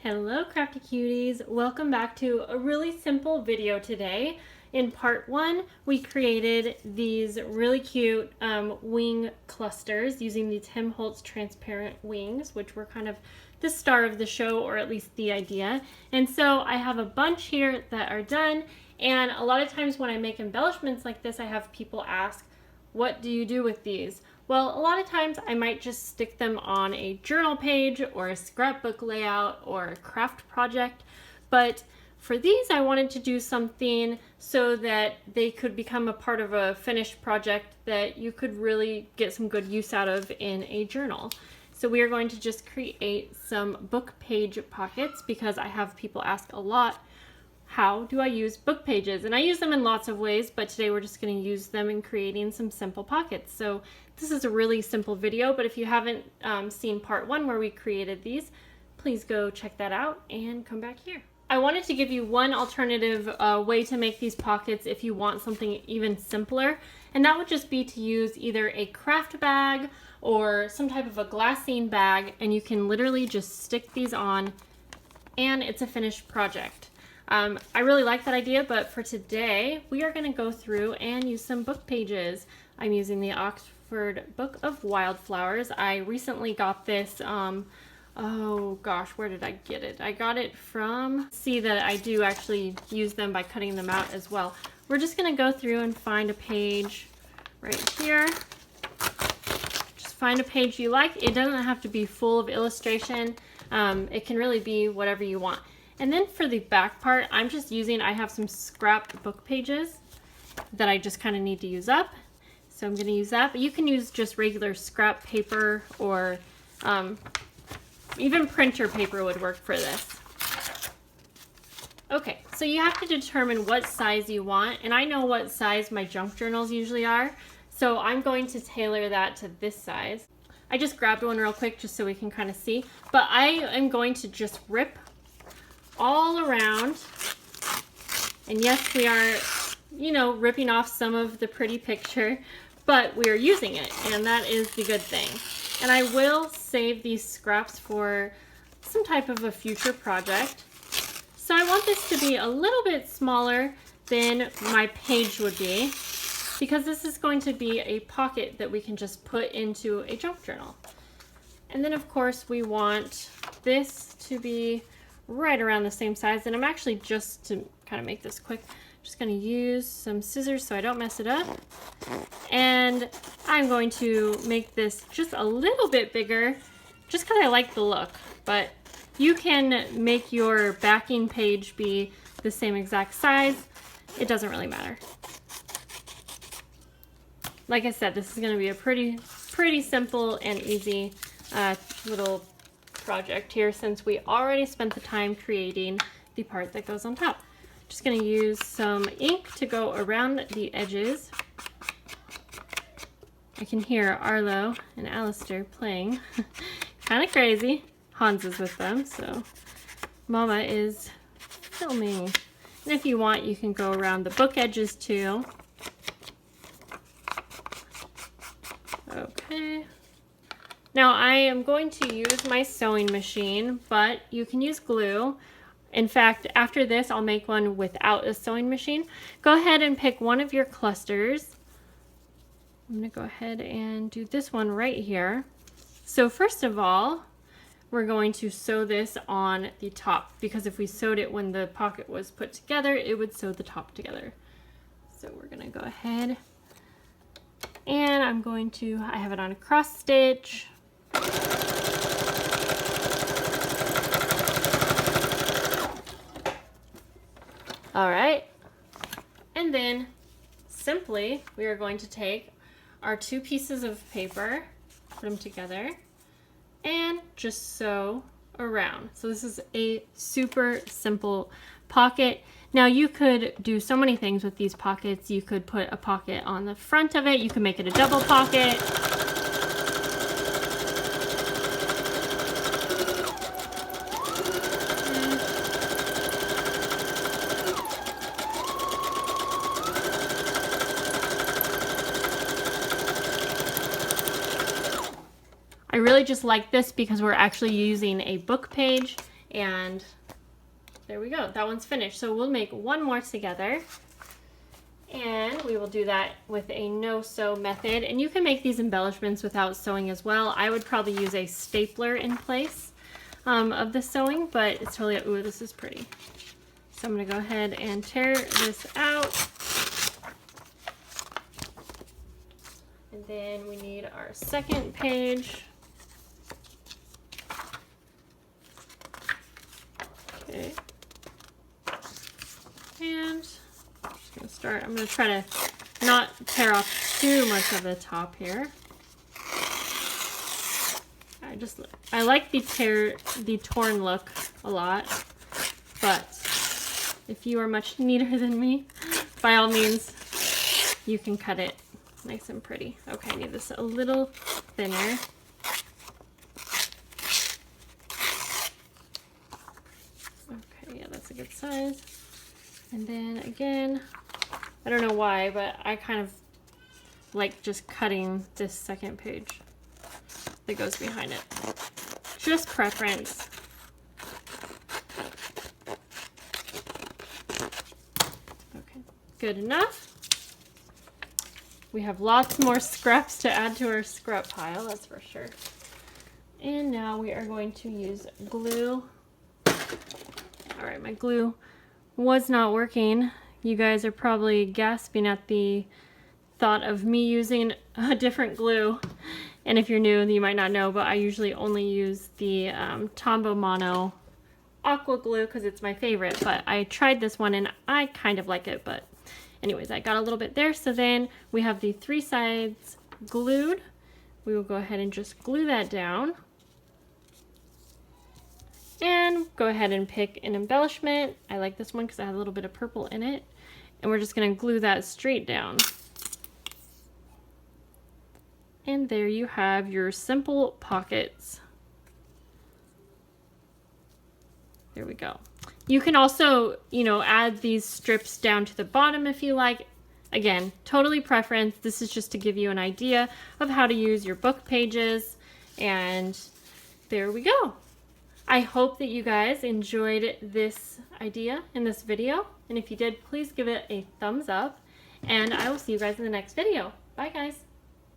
Hello crafty cuties, welcome back to a really simple video today. In part one, we created these really cute wing clusters using the Tim Holtz transparent wings, which were kind of the star of the show, or at least the idea. And so I have a bunch here that are done, and a lot of times when I make embellishments like this, I have people ask, what do you do with these? Well, a lot of times I might just stick them on a journal page or a scrapbook layout or a craft project, but for these I wanted to do something so that they could become a part of a finished project that you could really get some good use out of in a journal. So we are going to just create some book page pockets because I have people ask a lot, how do I use book pages? And I use them in lots of ways, but today we're just going to use them in creating some simple pockets. So this is a really simple video, but if you haven't seen part one where we created these, please go check that out and come back here. I wanted to give you one alternative way to make these pockets if you want something even simpler, and that would just be to use either a craft bag or some type of a glassine bag, and you can literally just stick these on and it's a finished project. I really like that idea, but for today, we are going to go through and use some book pages. I'm using the Oxford Book of Wildflowers. I recently got this, oh gosh, where did I get it? I got it from, see that I do actually use them by cutting them out as well. We're just going to go through and find a page right here. Just find a page you like. It doesn't have to be full of illustration. It can really be whatever you want. And then for the back part, I'm just using, I have some scrap book pages that I just kind of need to use up. So I'm going to use that, but you can use just regular scrap paper or even printer paper would work for this. Okay, so you have to determine what size you want, and I know what size my junk journals usually are, so I'm going to tailor that to this size. I just grabbed one real quick just so we can kind of see, but I am going to just rip all around, and yes, we are, you know, ripping off some of the pretty picture, but we are using it, and that is the good thing. And I will save these scraps for some type of a future project. So I want this to be a little bit smaller than my page would be, because this is going to be a pocket that we can just put into a junk journal. And then of course we want this to be right around the same size, and I'm actually, just to kind of make this quick, just going to use some scissors so I don't mess it up, and I'm going to make this just a little bit bigger just because I like the look, but you can make your backing page be the same exact size. It doesn't really matter. Like I said, this is going to be a pretty simple and easy little project here, since we already spent the time creating the part that goes on top. Just going to use some ink to go around the edges. I can hear Arlo and Alistair playing. Kind of crazy. Hans is with them, so Mama is filming. And if you want, you can go around the book edges too. Okay. Now I am going to use my sewing machine, but you can use glue. In fact, after this, I'll make one without a sewing machine. Go ahead and pick one of your clusters. I'm going to go ahead and do this one right here. So first of all, we're going to sew this on the top, because if we sewed it when the pocket was put together, it would sew the top together. So we're going to go ahead and I have it on a cross stitch. All right, and then simply we are going to take our two pieces of paper, put them together, and just sew around. So this is a super simple pocket. Now you could do so many things with these pockets. You could put a pocket on the front of it. You can make it a double pocket. I really just like this because we're actually using a book page And there we go. That one's finished. So we'll make one more together. And we will do that with a no-sew method. And you can make these embellishments without sewing as well. I would probably use a stapler in place of the sewing, but it's totally, ooh, this is pretty. So I'm gonna go ahead and tear this out. And then we need our second page. Okay. And I'm going to try to not tear off too much of the top here. I like the torn look a lot, but if you are much neater than me, by all means, you can cut it nice and pretty. Okay, I need this a little thinner. Okay, yeah, that's a good size. And then again, I don't know why, but I kind of like just cutting this second page that goes behind it. Just preference. Okay, good enough. We have lots more scraps to add to our scrap pile, that's for sure. And now we are going to use glue. All right, my glue was not working. You guys are probably gasping at the thought of me using a different glue. And if you're new, you might not know, but I usually only use the Tombow Mono Aqua Glue because it's my favorite. But I tried this one and I kind of like it. But anyways, I got a little bit there. So then we have the 3 sides glued. We will go ahead and just glue that down. And go ahead and pick an embellishment. I like this one because it has a little bit of purple in it. And we're just going to glue that straight down. And there you have your simple pockets. There we go. You can also, you know, add these strips down to the bottom if you like. Again, totally preference. This is just to give you an idea of how to use your book pages. And there we go. I hope that you guys enjoyed this idea in this video. And if you did, please give it a thumbs up. And I will see you guys in the next video. Bye, guys.